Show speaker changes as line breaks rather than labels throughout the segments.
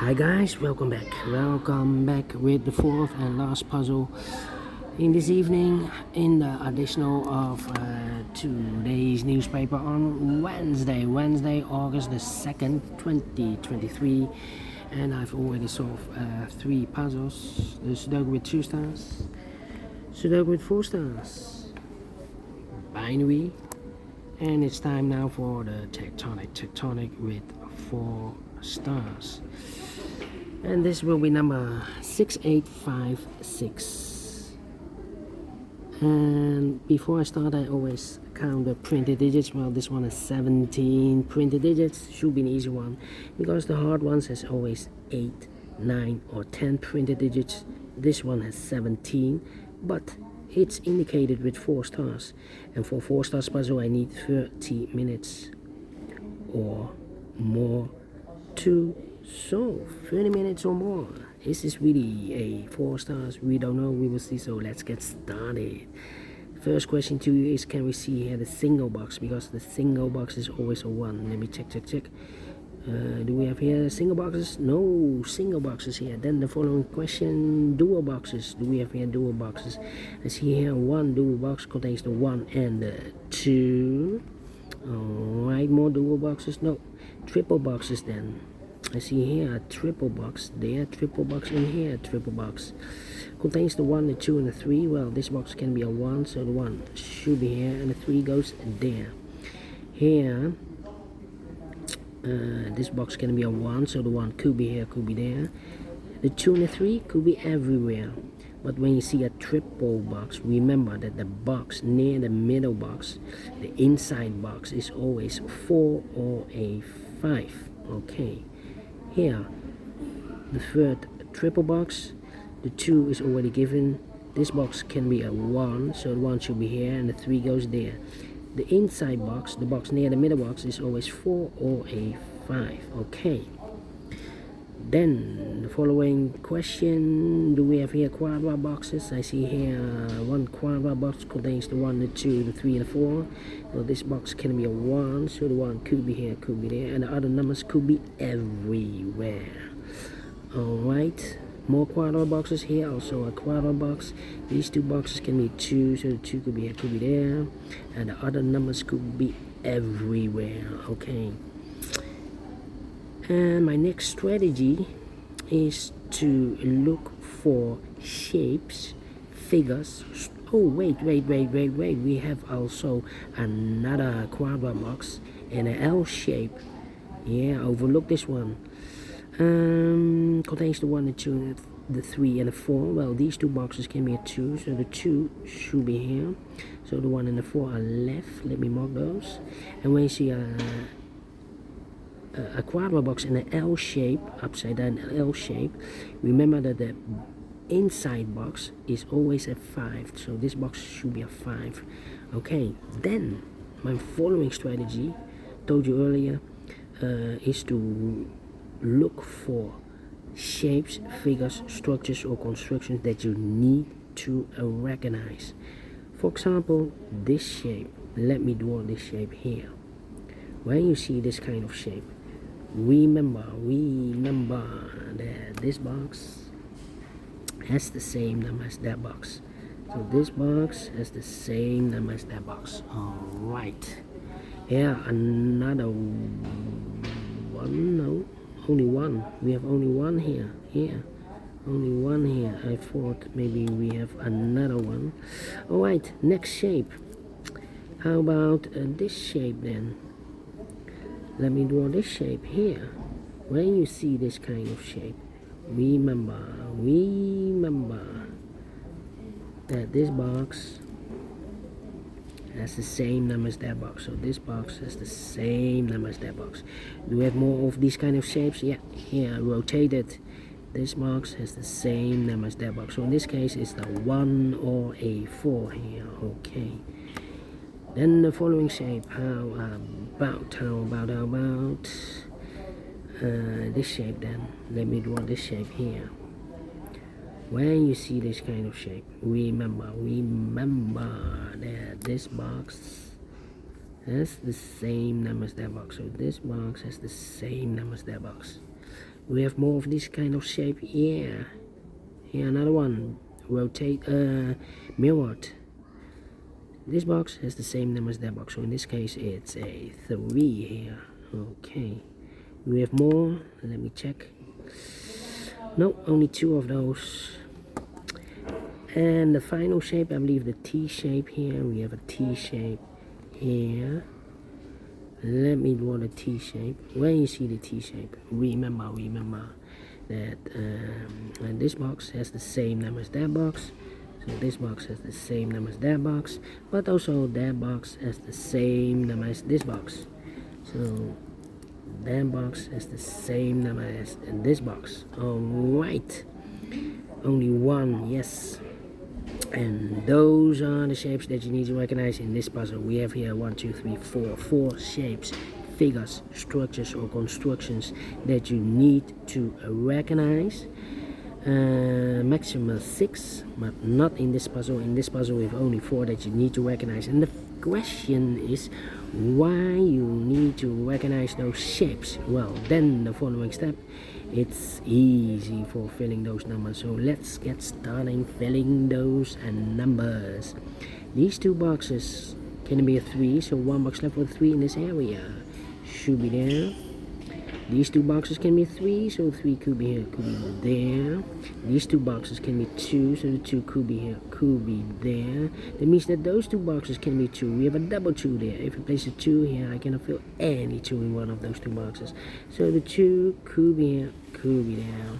Hi guys, welcome back with the fourth and last puzzle in this evening in the additional of today's newspaper on Wednesday, August the 2nd, 2023, and I've already solved 3 puzzles: the Sudoku with 2 stars, Sudoku with 4 stars, binary, and it's time now for the Tectonic with 4 stars. And this will be number 6856. And before I start, I always count the printed digits. Well, this one has 17 printed digits. Should be an easy one, because the hard ones has always 8, 9 or 10 printed digits. This one has 17, but it's indicated with 4 stars. And for 4 stars puzzle, I need 30 minutes or more to solve. 30 minutes or more. Is this really a 4 stars? We don't know. We will see. So let's get started. First question to you is, can we see here the single box? Because the single box is always a 1. Let me check. Do we have here single boxes? No single boxes here. Then the following question, dual boxes. Do we have here dual boxes? I see here 1 dual box contains the 1 and the 2. Alright, more dual boxes. No, triple boxes then. I see here a triple box, there, triple box, and here, triple box. Contains the 1, the 2, and the 3. Well, this box can be a 1, so the 1 should be here, and the 3 goes there. Here, this box can be a 1, so the 1 could be here, could be there. The 2 and the 3 could be everywhere. But when you see a triple box, remember that the box near the middle box, the inside box, is always 4 or a 5. Okay. Here, the third triple box, the 2 is already given. This box can be a 1, so the 1 should be here, and the 3 goes there. The inside box, the box near the middle box, is always 4 or a 5. Okay. Then the following question, do we have here quadra boxes? I see here 1 quadra box contains the 1, the 2, the 3, and the 4. Well, this box can be a 1, so the 1 could be here, could be there, and the other numbers could be everywhere. Alright, more quadra boxes here, also a quadra box. These 2 boxes can be 2, so the 2 could be here, could be there, and the other numbers could be everywhere. Okay. And my next strategy is to look for shapes, figures. Oh, wait. We have also another quadra box in an L shape. Yeah, overlook this one. Contains the 1, the 2, the 3, and the 4. Well, these 2 boxes can be a 2, so the 2 should be here. So the 1 and the 4 are left. Let me mark those. And when you see a quadra box in an L shape, upside down L shape, remember that the inside box is always a 5, so this box should be a 5. Okay, then my following strategy, told you earlier, is to look for shapes, figures, structures, or constructions that you need to recognize. For example, this shape. Let me draw this shape here. When you see this kind of shape, remember that this box has the same number as that box. So this box has the same number as that box. Alright. Here, another one. No, only 1. We have only 1 here. Here. Only 1 here. I thought maybe we have another one. Alright, next shape. How about this shape then? Let me draw this shape here. When you see this kind of shape, remember that this box has the same number as that box. So this box has the same number as that box. Do we have more of these kind of shapes? Yeah, here rotated. This box has the same number as that box. So in this case, it's the 1 or a 4 here. Okay. Then the following shape, how about this shape then? Let me draw this shape here. When you see this kind of shape, remember that this box has the same number as that box. So this box has the same number as that box. We have more of this kind of shape. Yeah, here another one. Rotate, mirrored. This box has the same number as that box, so in this case it's a 3 here. Okay, we have more. Let me check. No, only 2 of those. And the final shape, I believe the T shape here. We have a T shape here. Let me draw the T shape. When you see the T shape, remember that and this box has the same number as that box. So this box has the same number as that box, but also that box has the same number as this box. So that box has the same number as this box. Alright, only 1, yes. And those are the shapes that you need to recognize in this puzzle. We have here 1, 2, 3, 4 shapes, figures, structures or constructions that you need to recognize. Maximum 6, but not in this puzzle. In this puzzle we have only 4 that you need to recognize. And the question is why you need to recognize those shapes. Well, then the following step, it's easy for filling those numbers. So let's get started filling those numbers. These 2 boxes can be a 3, so 1 box left with 3 in this area should be there. These 2 boxes can be 3, so 3 could be here, could be there. These 2 boxes can be 2, so the 2 could be here, could be there. That means that those 2 boxes can be 2. We have a double 2 there. If we place a 2 here, I cannot fill any 2 in one of those 2 boxes. So the 2 could be here, could be there.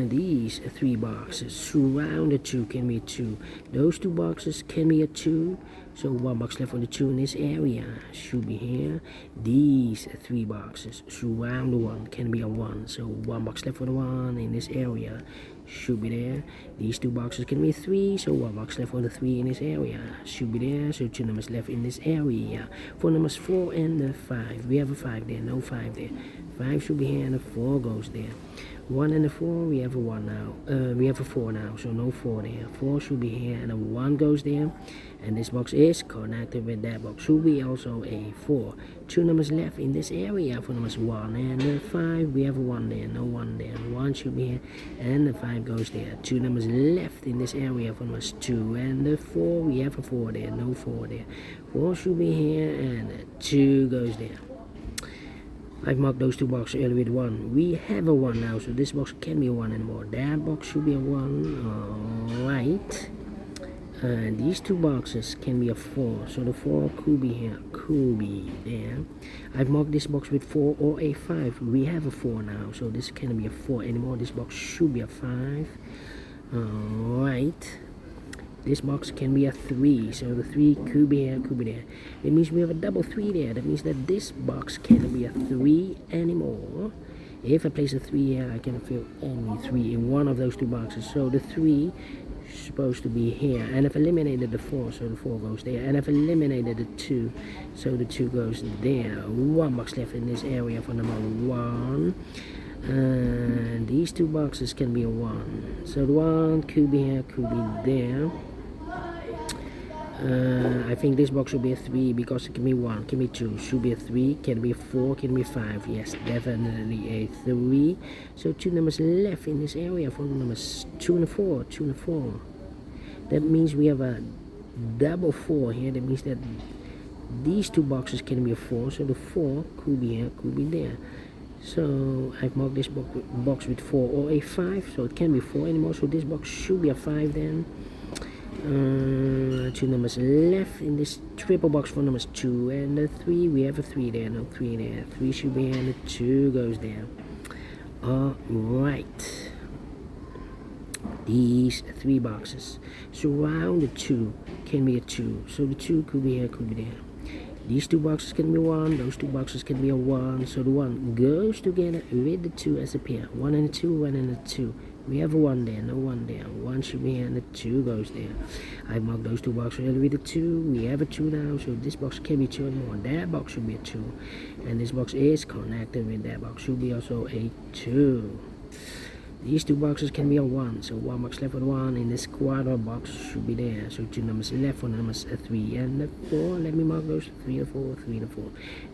These 3 boxes surround the 2 can be a 2. Those 2 boxes can be a 2. So 1 box left for the 2 in this area should be here. These 3 boxes surround the 1 can be a 1. So 1 box left for the 1 in this area should be there. These 2 boxes can be 3. So 1 box left for the 3 in this area should be there. So 2 numbers left in this area. For numbers 4 and the 5. We have a 5 there, no 5 there. 5 should be here and a 4 goes there. 1 and a 4, we have a 1 now. We have a 4 now, so no 4 there. 4 should be here and a 1 goes there. And this box is connected with that box. Should be also a 4. 2 numbers left in this area for numbers 1 and 5. We have a 1 there, no 1 there. 1 should be here and the 5 goes there. 2 numbers left in this area for numbers 2 and 4. We have a 4 there, no 4 there. 4 should be here and 2 goes there. I've marked those 2 boxes earlier with 1. We have a 1 now, so this box can be a 1 anymore. That box should be a 1. Alright. These 2 boxes can be a 4, so the 4 could be here, could be there. I've marked this box with 4 or a 5. We have a 4 now, so this can't be a 4 anymore. This box should be a 5. Alright. This box can be a 3, so the 3 could be here, could be there. It means we have a double 3 there. That means that this box can't be a 3 anymore. If I place a 3 here, I can fill only 3 in one of those 2 boxes. So the 3 is supposed to be here. And I've eliminated the 4, so the 4 goes there. And I've eliminated the 2, so the 2 goes there. 1 box left in this area for number 1. And these 2 boxes can be a 1. So the 1 could be here, could be there. I think this box should be a 3 because it can be 1, can be 2, should be a 3, can be a 4, can be 5. Yes, definitely a 3. So 2 numbers left in this area for numbers 2 and 4, 2 and 4. That means we have a double 4 here. That means that these 2 boxes can be a 4, so the 4 could be here, could be there. So I've marked this box with 4 or a 5, so it can't be 4 anymore. So this box should be a 5 then. 2 numbers left in this triple box for numbers 2 and 3. We have a 3 there, no 3 there. 3 should be here and the 2 goes there. Alright. These 3 boxes surround the 2 can be a 2. So the 2 could be here, could be there. These 2 boxes can be 1, those 2 boxes can be a 1, so the 1 goes together with the 2 as a pair. 1 and a 2, 1 and a 2. We have a 1 there, no 1 there. 1 should be here and the 2 goes there. I marked those 2 boxes earlier with a 2. We have a 2 now, so this box can be 2 and more. That box should be a 2. And this box is connected with that box. Should be also a 2. These two boxes can be a 1, so 1 box left for the 1 in this quarter box should be there. So 2 numbers left for numbers 3 and 4. Let me mark those 3 and 4, 3 and 4.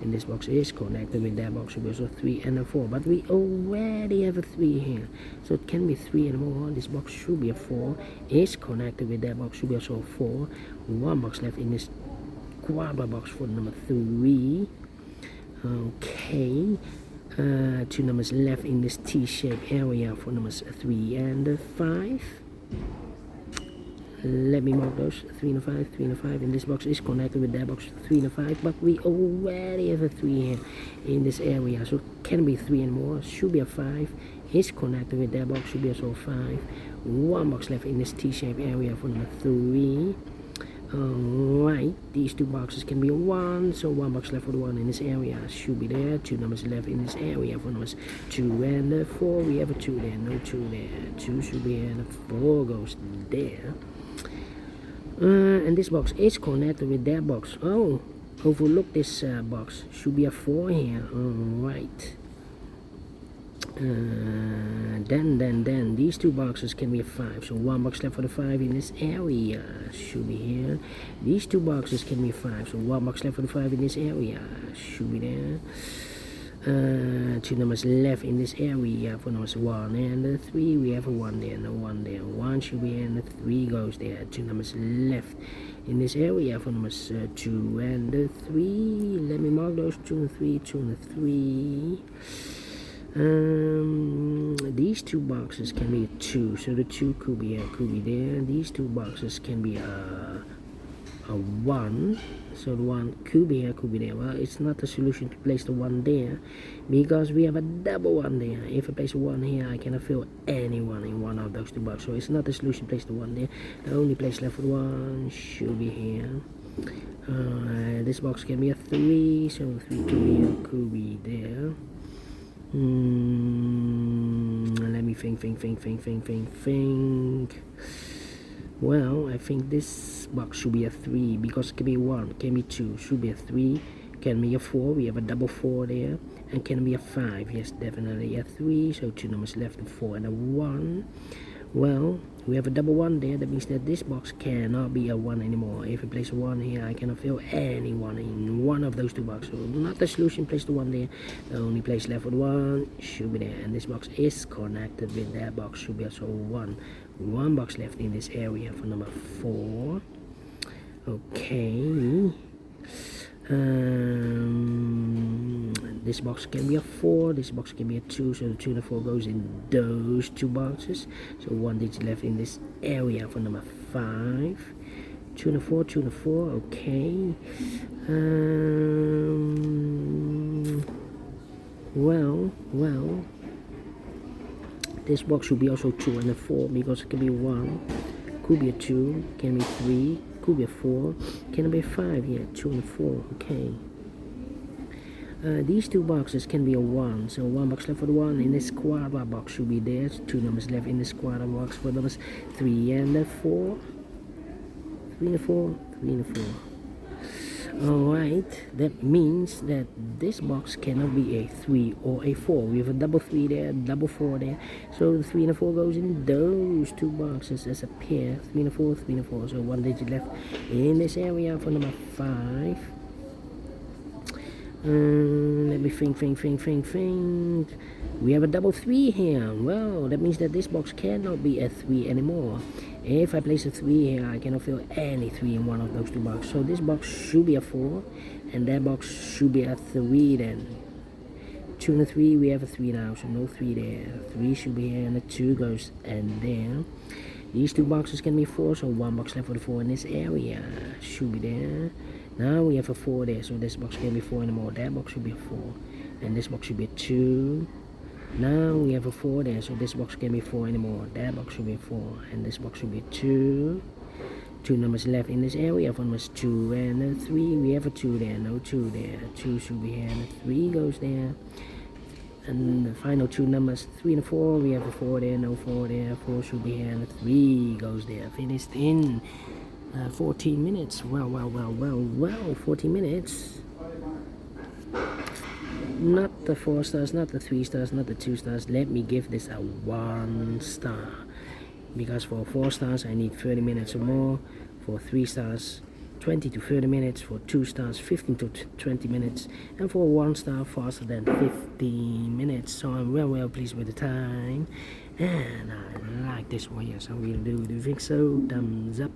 And this box is connected with that box, should be also 3 and 4. But we already have a 3 here, so it can be 3 and more. This box should be a 4, is connected with that box, should be also 4. 1 box left in this quarter box for number 3. Okay. 2 numbers left in this T-shaped area for numbers 3 and 5. Let me mark those 3 and 5, 3 and 5. And this box is connected with that box 3 and 5, but we already have a 3 here in this area, so it can be 3 and more. Should be a 5, is connected with that box, should be also 5. 1 box left in this T-shaped area for number 3. Alright, these two boxes can be a 1, so 1 box left for the 1 in this area should be there. 2 numbers left in this area for numbers 2 and 4. We have a 2 there, no 2 there. 2 should be here, and a 4 goes there. And this box is connected with that box. Oh, overlook this box. Should be a 4 here. Alright. Then these two boxes can be a 5, so 1 box left for the 5 in this area should be here. These two boxes can be a 5, so 1 box left for the 5 in this area should be there. 2 numbers left in this area for numbers 1 and 3. We have a 1 there, no 1 there. 1 should be here, and the 3 goes there. 2 numbers left in this area for numbers 2 and 3. Let me mark those 2 and 3, 2 and 3. These two boxes can be a 2, so the 2 could be here, could be there. These two boxes can be a 1, so the 1 could be here, could be there. Well, it's not a solution to place the 1 there, because we have a double 1 there. If I place a 1 here, I cannot fill anyone in one of those two boxes, so it's not a solution to place the 1 there. The only place left for the 1 should be here. This box can be a 3, so 3 could be here, could be there. Let me think. Well, I think this box should be a 3, because it can be 1, can be 2, should be a 3, can be a 4, we have a double 4 there, and can be a 5, yes, definitely a 3, so 2 numbers left, a 4 and a 1. Well, we have a double 1 there, that means that this box cannot be a 1 anymore. If I place a 1 here, I cannot fill anyone in one of those two boxes. So not the solution, place the 1 there. The only place left for the 1 should be there. And this box is connected with that box, should be also 1. 1 box left in this area for number 4. Okay. This box can be a 4, this box can be a 2, so the 2 and the 4 goes in those two boxes. So 1 digit left in this area for number 5. 2 and a 4, 2 and a 4, okay. Well, this box should be also 2 and a 4, because it can be 1, could be a 2, can be 3, could be a 4, can be a 5 here, 2 and a 4, okay. These two boxes can be a 1, so 1 box left for the 1 in this quarter box should be there. 2 numbers left in this quarter box for numbers 3 and 4. 3 and 4, 3 and 4. Alright, that means that this box cannot be a 3 or a 4. We have a double 3 there, double 4 there. So the 3 and the 4 goes in those two boxes as a pair. 3 and 4, 3 and 4. So 1 digit left in this area for number 5. Let me think. We have a double 3 here. Well, that means that this box cannot be a 3 anymore. If I place a 3 here, I cannot fill any 3 in one of those two boxes. So this box should be a 4, and that box should be a 3 then. 2 and a 3, we have a 3 now, so no 3 there. 3 should be here, and the 2 goes and there. These two boxes can be 4, so 1 box left for the 4 in this area should be there. Now we have a 4 there, so this box can be 4 anymore. That box should be a 4, and this box should be a 2. Now we have a 4 there, so this box can be 4 anymore. That box should be a 4, and this box should be a 2. 2 numbers left in this area for numbers 2 and 3. We have a 2 there, no 2 there. 2 should be here, and the 3 goes there. And the final two numbers 3 and 4. We have a 4 there, no 4 there. 4 should be here, and the 3 goes there. Finished in 14 minutes. Well, 14 minutes. Not the 4 stars, not the 3 stars, not the 2 stars. Let me give this a 1 star, because for 4 stars I need 30 minutes or more, for 3 stars 20 to 30 minutes, for 2 stars 15 to 20 minutes, and for 1 star faster than 15 minutes. So I'm well pleased with the time, and I like this one. Yes, I really do think so. Thumbs up,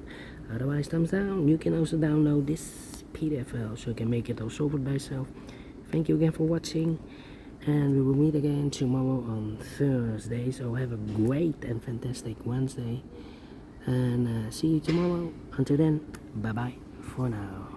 otherwise thumbs down. You can also download this PDF file so you can make it also by yourself. Thank you again for watching, and we will meet again tomorrow on Thursday. So have a great and fantastic Wednesday, and see you tomorrow. Until then, bye bye for now.